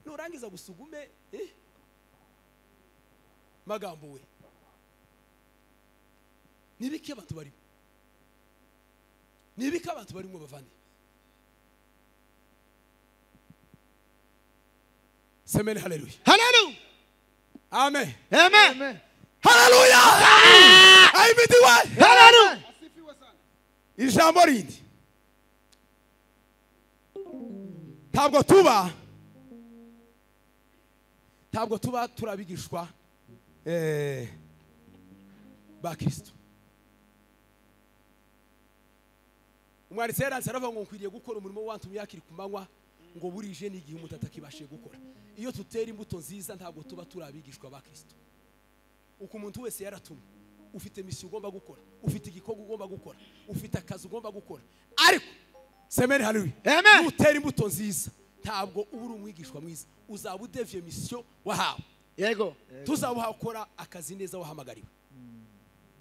Speaker 1: Nurangiza gusugume magambo we. Nibike abantu bari. Nibike abantu bari mu bavandi. Semeni hallelujah.
Speaker 2: Hallelujah.
Speaker 1: Amen.
Speaker 2: Amen.
Speaker 1: Hallelujah. Aimidiwe.
Speaker 2: Hallelujah.
Speaker 1: Ijambo rindi, ntabwo tuba turabigishwa ba Kristo. Umwanditsi yaranze aravuga ngo nkwiriye gukora umurimo w'abantu yakiri kumanywa ngo burije n'igihe umuntu atakibashe gukora. Iyo tutera imbuto nziza ntabwo tuba turabigishwa ba Kristo. Uko umuntu wese yaratumwe, ufite misiyo ugomba gukora, ufite igikorwa ugomba gukora, ufite akazi ugomba gukora. Ariko semeni haleluya.
Speaker 2: Amen.
Speaker 1: Utera imbuto nziza ntabwo ubura umwigishwa mwiza, uzaba udevye misiyo wahawe.
Speaker 2: Yego.
Speaker 1: Tuzabuha ukora akazi neza wahamagariwe.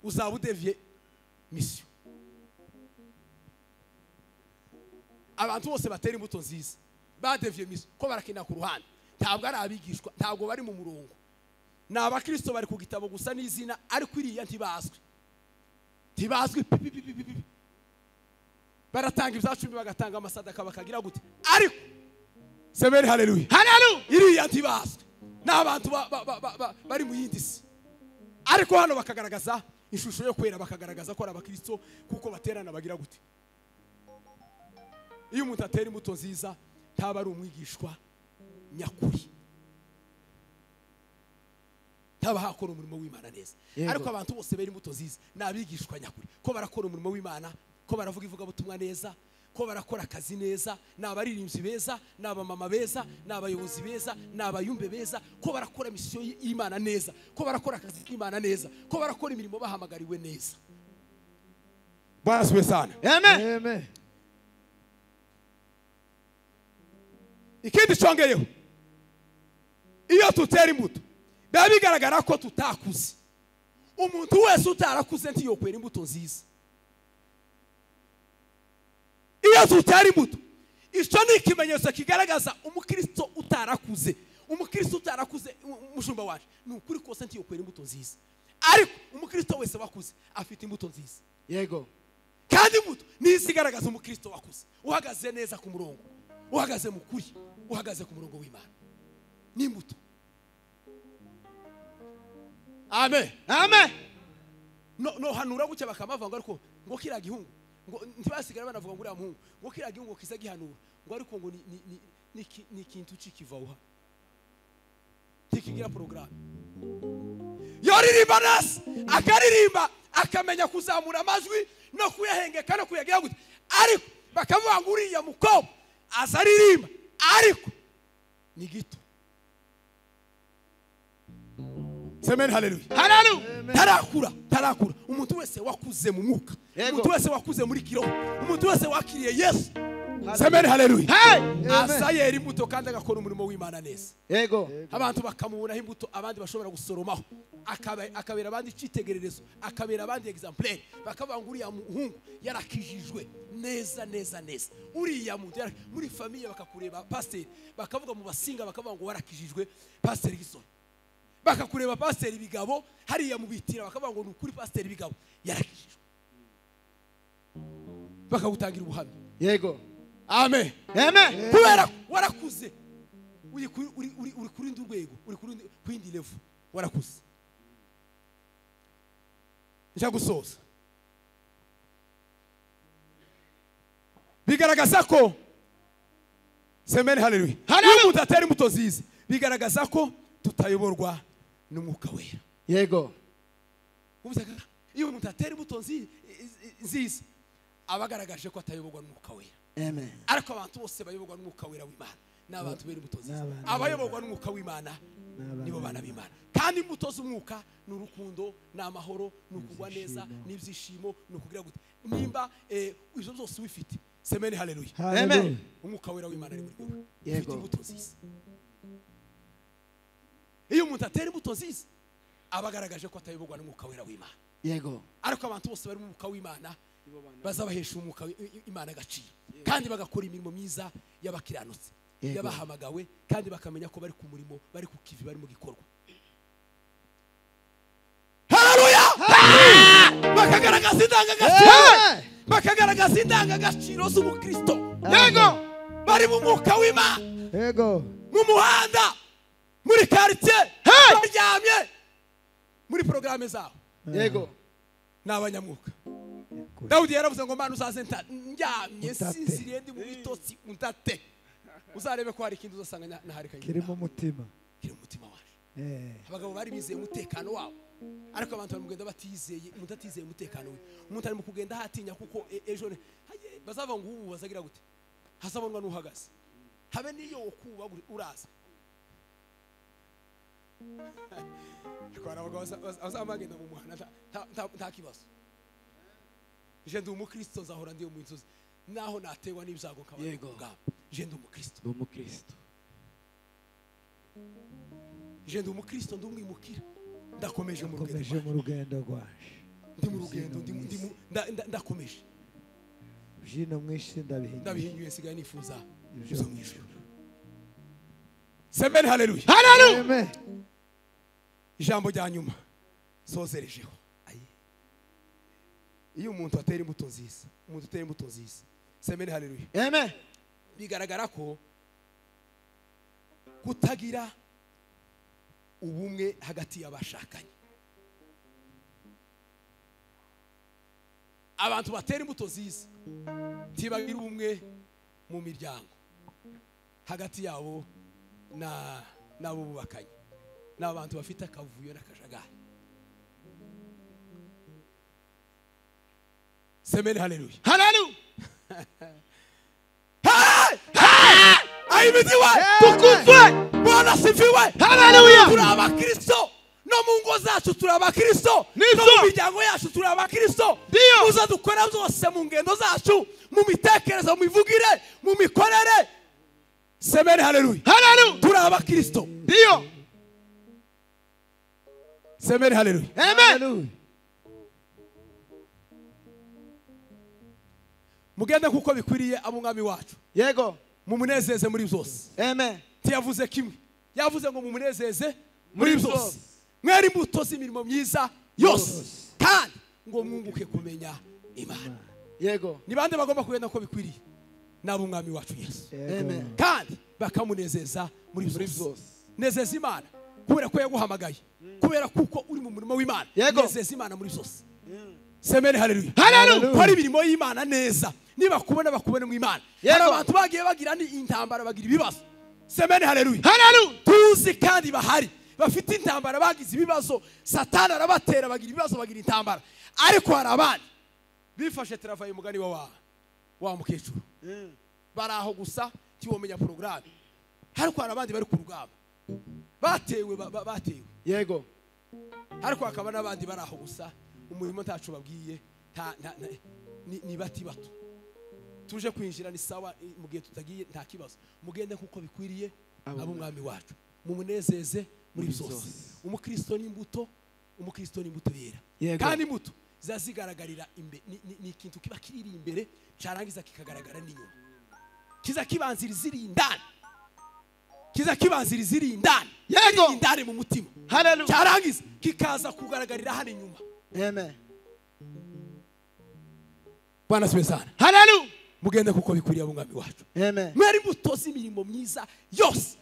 Speaker 1: uzaba udevye mission. Abantu bose batera imbuto nziza badevye mission ko barakina ku ruhande, ntabwo ari abigishwa, ntabwo bari mu murongo. Na abakristo bari ku gitabo gusa n'izina, ariko iriya ntibazwi. Baratanga ibyacumi bagatanga amasadaka bakagira gute, ariko semeni haleluya,
Speaker 2: Hallelujah.
Speaker 1: iriya ntibazwi. N'abantu bari mu yindi si, ariko hano bakagaragaza ishusho yo kwera, bakagaragaza ko ari abakristo kuko baterana bagira gute. Iyo umuntu atera imbuto nziza ntaba ari umwigishwa nyakuri, ntaba hakora umurimo w'Imana neza. Ariko abantu bose bera imbuto nziza ni abigishwa nyakuri, ko barakora umurimo w'Imana, ko baravuga ivugabutumwa neza, ko barakora akazi neza, ni abaririmbyi beza, ni abamama beza, ni abayobozi beza, ni abayumbe beza, ko barakora misiyo y'Imana neza, ko barakora akazi k'Imana neza, ko barakora imirimo bahamagariwe neza. Bwana asifiwe sana.
Speaker 2: Amen.
Speaker 3: Amen.
Speaker 1: Ikindi cyongeyeho, iyo tutera imbuto biba bigaragara ko tutakuze. Umuntu wese utarakuze ntiyokwera imbuto nziza. Iyo tutera imbuto, icyo ni ikimenyetso kigaragaza umukristo utarakuze. Umukristo utarakuze, umushumba wacu, ni ukuri kose ntiyokwera imbuto nziza. Ariko umukristo wese wakuze afite imbuto nziza.
Speaker 2: Yego.
Speaker 1: Kandi imbuto nizigaragaza umukristo wakuze, uhagaze neza ku murongo, uhagaze mu kuri, uhagaze ku murongo w'Imana. Ni imbuto. Amen.
Speaker 2: Amen.
Speaker 1: No hanura gucya bakamavanga ariko ngo kira gihungu, ngo ntibasigara banavuga ngo uriya muhungu, ngo kira gihungu kiza gihanura, ngo ariko ngo ni kintu cikivaho. Tikigira program. Yoririmba nasi, akaririmba, akamenya kuzamura amajwi no kuyahengeka no kuyagira gute. Ariko bakavuga ngo uriya mukobwa azaririmba, ariko ni gito. Semeni haleluya.
Speaker 2: Hallelujah.
Speaker 1: Tarakura. Umuntu wese wakuze mu mwuka, umuntu wese wakuze muri kiroho, umuntu wese wakiriye Yesu. Semeni haleluya. Asayera imbuto kandi agakora umurimo w'Imana neza.
Speaker 2: Yego.
Speaker 1: Abantu bakamubonaho imbuto abandi bashobora gusoromaho, akabera abandi icitegererezo, akabera abandi exemplaire. Bakavuga ngo uriya muhungu yarakijijwe neza. Uriya muntu muri famille bakakureba pastor, bakavuga mu basinga bakavuga ngo warakijijwe pastor Gisoro. Bakakureba pastor Bigabo hariya mu bitira bakavuga ngo nukuri pastor Bigabo yarakijijwe. Bakagutangira ubuhamya.
Speaker 2: Yego.
Speaker 1: Amen.
Speaker 2: Amen.
Speaker 1: Kubera warakuze. Uri kuri ndurwego, uri kuri ndi level. Warakuze. Njagusoza. Bigaragaza ko semeni haleluya. Iyo umuntu atera imbuto nziza bigaragaza ko tutayoborwa n'umwuka wera.
Speaker 2: Yego.
Speaker 1: Iyo umuntu atera imbuto nziza abagaragaje ko atayoborwa n'umwuka wera.
Speaker 2: Amen.
Speaker 1: Ariko abantu bose bayoborwa n'umwuka wera w'Imana n'abantu bera imbuto nziza. Abayoborwa n'umwuka w'Imana nibo bana b'Imana. Kandi imbuto z'umwuka ni urukundo, ni amahoro, ni ukugwa neza, ni ibyishimo, ni ukugira gute. Nimba izo zose ubifite, semeni haleluya.
Speaker 2: Amen.
Speaker 1: Umwuka wera w'Imana ari muri wowe.
Speaker 2: Yego.
Speaker 1: Ufite imbuto nziza. Iyo umuntu atera imbuto nziza abagaragaje ko atayoborwa n'umwuka wera w'Imana.
Speaker 2: Yego.
Speaker 1: Ariko abantu bose bari mu mwuka w'Imana bazabahesha umwuka w'Imana agaciro, kandi bagakora imirimo myiza y'abakiranutsi, yabahamagawe, kandi bakamenya ko bari ku murimo, bari ku kivi, bari mu gikorwa. Haleluya. Bakagaragaza indangagaciro z'umukristo.
Speaker 2: Yego.
Speaker 1: Bari mu mwuka w'Imana.
Speaker 3: Yego.
Speaker 1: Mu muhanda, muri quartier, baryamye muri programme zabo.
Speaker 2: Yego.
Speaker 1: N'abanyamwuka. Dawudi yaravuze ngo Mana uzaze ndyamye sinziriye ndi mu bitotsi untate. Uzarebe ko hari ikintu uzasanga naharikanye.
Speaker 3: Kiri mu mutima.
Speaker 1: Kiri mu mutima waje. Abagabo bari bizeye umutekano wabo. Ariko abantu bari mugenda batizeye, umuntu atizeye umutekano we. Umuntu ari mu kugenda hatinya kuko ejo bazava ngo ubu bazagira gute. Hazabonwa n'uhagaze. Habe niyo okuba uraza. Kwa abagabo azamagenda mu muhanda nta kibazo. Je ndi umukristo nzahora ndi mu inzozi naho natewa n'ibyago nkaba ngamba. Je ndi umukristo. Je ndi umukristo ndumwimukira. Ndakomeje mu rugendo rwaje. ndi mu rugendo ndakomeje
Speaker 3: Jino mwishi
Speaker 1: ndabihingiye sigaye nifuza zo mwijuru. Semeni haleluya.
Speaker 3: Amen.
Speaker 1: Ijambo rya nyuma sozerejeho. Iyo umuntu atera imbuto nziza, umuntu utera imbuto nziza. Semeni haleluya.
Speaker 3: Amen.
Speaker 1: Bigaragara ko kutagira ubumwe hagati y'abashakanye. Abantu batera imbuto nziza tibagira ubumwe mu miryango hagati yabo nabo bubakanye. N'abantu bafite akavuyo n'akajagari. Semeni haleluya.
Speaker 2: Hallelujah.
Speaker 1: Ahimidiwe,
Speaker 2: Tukuzwe.
Speaker 1: Bwana sifiwe.
Speaker 2: Hallelujah.
Speaker 1: Turi abakristo no mu ngo zacu, turi abakristo no mu miryango yacu, turi abakristo. Muza dukora zose mu ngendo zacu, mu mitekerezo, mu mivugire, mu mikorere. Semeni haleluya.
Speaker 2: Hallelujah.
Speaker 1: Turi abakristo.
Speaker 2: Ndio.
Speaker 1: Semeni haleluya.
Speaker 2: Amen.
Speaker 1: Mugende kuko bikwiriye abumwami wacu.
Speaker 2: Yego.
Speaker 1: Mumunezeze muri byose.
Speaker 2: Amen.
Speaker 1: Tiyavuze kimwe. Yavuze ngo mumunezeze muri byose. Mwari imbuto z'imirimo myiza yose. Kandi ngo mwunguke kumenya Imana.
Speaker 2: Yego.
Speaker 1: Ni bande bagomba kugenda ko bikwiriye? N'abumwami wacu Yesu.
Speaker 2: Amen.
Speaker 1: Kandi bakamunezeza muri byose. Nezeza Imana kubera ko yaguhamagaye. Kubera kuko uri mu murimo w'Imana. Nezeza Imana muri byose. Semeni haleluya.
Speaker 2: Hallelujah.
Speaker 1: Kora imirimo y'Imana neza. Niba kubona bakubone mu Imana. Hari abantu bagiye bagira ni intambara bagira ibibazo. Semeni haleluya.
Speaker 2: Hallelujah.
Speaker 1: Tuzi kandi bahari bafite intambara bagize ibibazo, Satani arabatera bagira ibibazo bagira intambara. Ariko hari abandi bifashe travaye mugani wa mukecuru. Baraho gusa tiwomenya programme. Ariko hari abandi bari ku rugamba. Batewe.
Speaker 2: Yego.
Speaker 1: Ariko akaba n'abandi baraho gusa umurimo ntacu babwiye ni bati bato. Tuje kwinjira ni sawa mu gihe tutagiye nta kibazo. Mugende kuko bikwiriye abumwami wacu. Mumunezeze muri byose. Umukristo n'imbuto yera. Kandi imbuto zazigaragarira imbere ni ikintu kiba kiriri imbere cyarangiza kikagaragara n'inyuma. Kiza kibanziriza iri indani. Yego. Indani mu mutima.
Speaker 2: Hallelujah.
Speaker 1: Cyarangiza kikaza kugaragarira hano inyuma.
Speaker 2: Amen.
Speaker 1: Bwana sibe sana.
Speaker 2: Hallelujah.
Speaker 1: Mugende kuko bikwiriye abumwami wacu.
Speaker 2: Amen.
Speaker 1: Mwari imbuto z'imirimo myiza yose.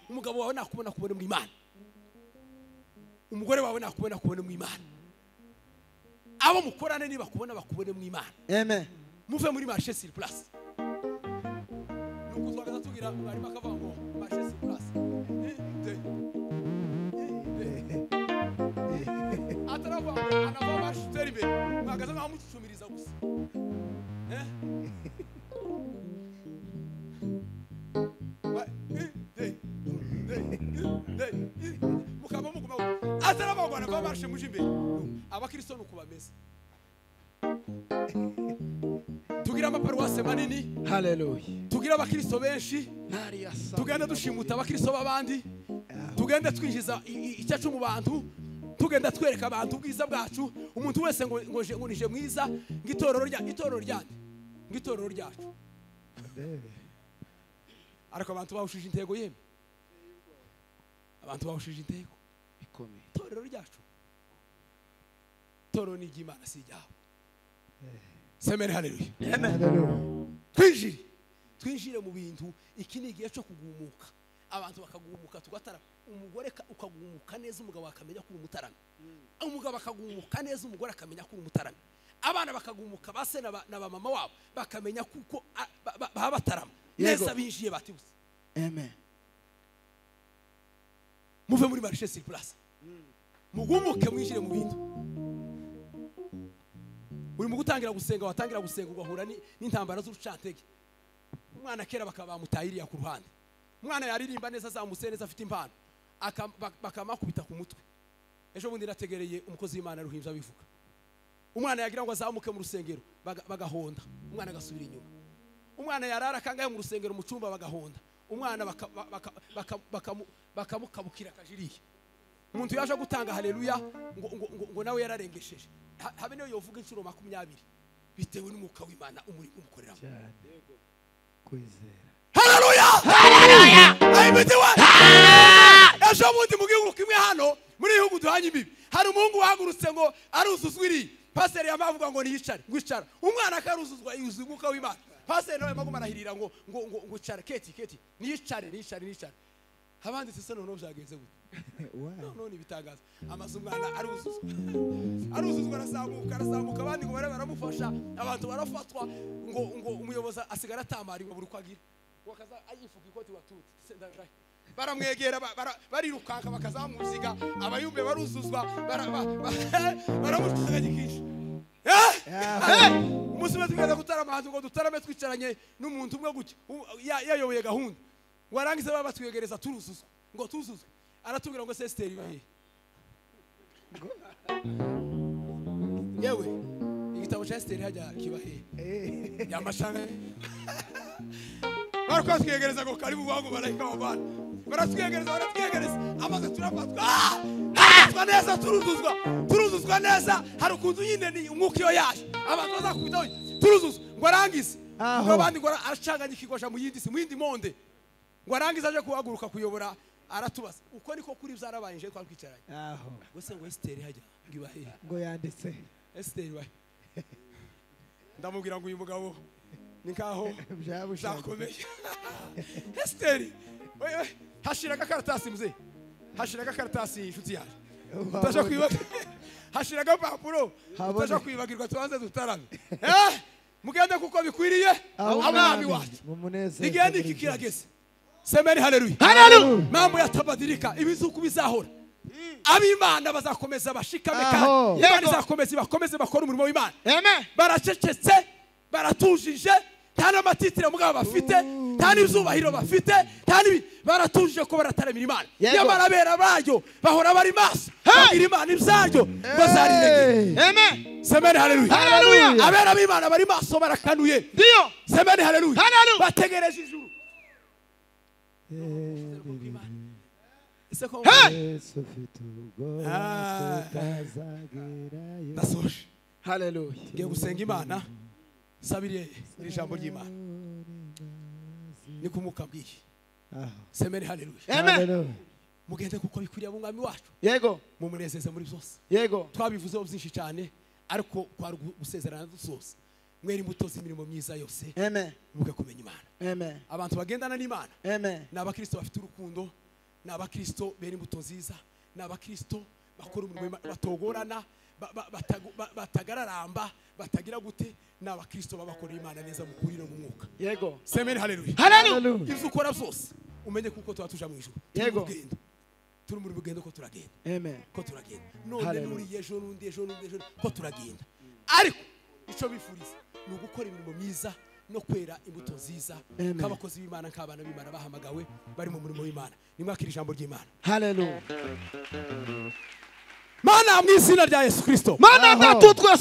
Speaker 1: Umugabo wawe nakubona kubone mu Imana. Umugore wawe nakubona kubone mu Imana. Abo mukorane niba kubona bakubone mu Imana.
Speaker 2: Amen.
Speaker 1: Muve muri marché sur place. Nuko twagaza tugira bari bakava ngo marché sur place. Atarava anava marché teribe. Mwagaza nka mucucumiriza gusa. Mukaba muguma atarava ngo anava marché mujimbe. Abakristo nuko bameze. Tugira amaparuwase manini.
Speaker 2: Hallelujah.
Speaker 1: Tugira abakristo benshi. Tugenda dushimuta abakristo babandi. Tugenda twinjiza icyacu mu bantu. Tugenda twereka abantu ubwiza bwacu. Umuntu wese ngo nije mwiza ngitororo ryacu. Ariko abantu bawushije intego yeme. Abantu bawushije intego bikomeye. Itorero ryacu. Toro ni igimana si ryawe. Semeni haleluya.
Speaker 2: Amen.
Speaker 1: Twinjire mu bintu iki ni igihe cyo kugumuka. Abantu bakagumuka tugatara. Umugore ukagumuka neza umugabo akamenya ko umutarana. Umugabo akagumuka neza umugore akamenya ko umutarana. Abana bakagumuka base na ba mama wabo bakamenya kuko babatarama. Neza binjiye batibuse.
Speaker 2: Amen.
Speaker 1: Muve muri marché sur place. Mugumuke mwinjire mu bintu. Uri mu gutangira gusenga watangira gusenga ugahura n'intambara z'urucantege. Umwana kera bakabamutayiriya ku ruhande. Umwana yaririmba neza azamutse neza afite impano. Bakamakubita ku mutwe. Ejo bundi nategereye umukozi w'Imana ruhinja bivuga. Umwana yagira ngo azamuke mu rusengero bagahonda. Umwana agasubira inyuma. Umwana yarara kangaye mu rusengero mu cyumba bagahonda. Umwana bakamukabukira kajiriye. umuntu yaje gutanga haleluya ngo nawe yararengesheje habe niyo yovuga inshuro 20 bitewe n'umwuka w'Imana umuri kumukoreramo
Speaker 3: kwizera.
Speaker 1: haleluya ayibitiwe ejo bundi mu gihugu kimwe hano muri ihugu duhanye imbibi hari umuhungu wahagurutse ngo aruzuzwa iri paseri yamavuga ngo niyicare ngwicara umwana akaruzuzwa yuzuye umwuka w'Imana paseri nawe maguma arahirira ngo ngwicara keti niyicare abandi sese none byagenze gute none bitangaza amazu umwana aruzuzwa arazamuka abandi ngo baramufasha abantu barafatwa ngo umuyobozi asigara atamariwe buri kwagira wakaza ayifuka ikoti watutse baramwegera barirukanka bakazamuziga abayumbe baruzuzwa baramushagikisha umunsi wese tukaza gutarama hanze ngo dutarame twicaranye n'umuntu umwe gutya yayoboye gahunda ngo arangize batwegereza turuzuzwa ngo tuzuzwe aratubwira ngo sesteri bahe yewe igitabo cya sesteri hajya kibahe yamashanga barako twegereza ngo karibu wangu malaika w'Imana baratwegereza amaze turafatwa neza turuzuzwa neza hari ukuntu nyine ni umwuka iyo yaje abantu bazakubitaho turuzuzwa ngo arangize ngo abandi ngo aracanganya ikigosha mu yindi monde ngo arangize aje kuhaguruka kuyobora aratubaza uko niko kuri byarabaye nje twakwicaranye
Speaker 3: aho
Speaker 1: gose ngo Esther hajya ngibahe
Speaker 3: ngo yanditse
Speaker 1: Esther bahe ndamubwira ngo uyu mugabo ni kaho byakomeye Esther wewe hashiraga karatasi mzee hashiraga karatasi inshuti yaje utaje kwibaga hashiraga papuro utaje kwibagirwa tubanze dutarame mugende kuko bikwiriye abami wacu igende ikikirageze semeni haleluya mambo yatabadilika ibizuku bizahora ab'Imana bazakomeza bashikame kandi Imana izakomeza bakomeze bakora umurimo w'Imana baracecetse baratujije nta n'amatitire mugabo bafite nta n'izubahiro bafite baratujije ko barataramira Imana nyamara bera bayo bahora bari maso bagira Imana ibyayo bazarirege semeni haleluya abera b'Imana bari maso barakanuye semeni haleluya bategereje ijuru ndasoje
Speaker 2: haleluya
Speaker 1: ngiye gusenga Imana sabiriye iri jambo ry'Imana ni kumukabwiye semeni haleluya mugende kuko bikwiriye mu mwami wacu
Speaker 2: yego
Speaker 1: mumunezeze muri byose
Speaker 2: yego
Speaker 1: twabivuzeho byinshi cyane ariko kwari gusezerana dusoza mwere imbuto z'imirimo myiza yose muke kumenya Imana abantu bagendana n'Imana ni abakristo bafite urukundo ni abakristo bera imbuto nziza ni abakristo bakora umurimo batogorana batagararamba batagira gute ni abakristo babakorera Imana neza mu kuri no mu mwuka
Speaker 2: yego
Speaker 1: semeni haleluya ibyo ukora byose umenye kuko tuba tuja mu ijuru
Speaker 2: yego
Speaker 1: turi muri rugendo ko turagenda ko turagenda none muri ejo n'undi ko turagenda ariko ico bifuriza ni ugukora imirimo myiza no kwera imbuto nziza k'abakozi b'Imana nk'abana b'Imana bahamagawe bari mu murimo w'Imana nimwakira ijambo ry'Imana
Speaker 2: haleluya
Speaker 1: Mana mu izina rya Yesu Kristo
Speaker 2: Mana natutwe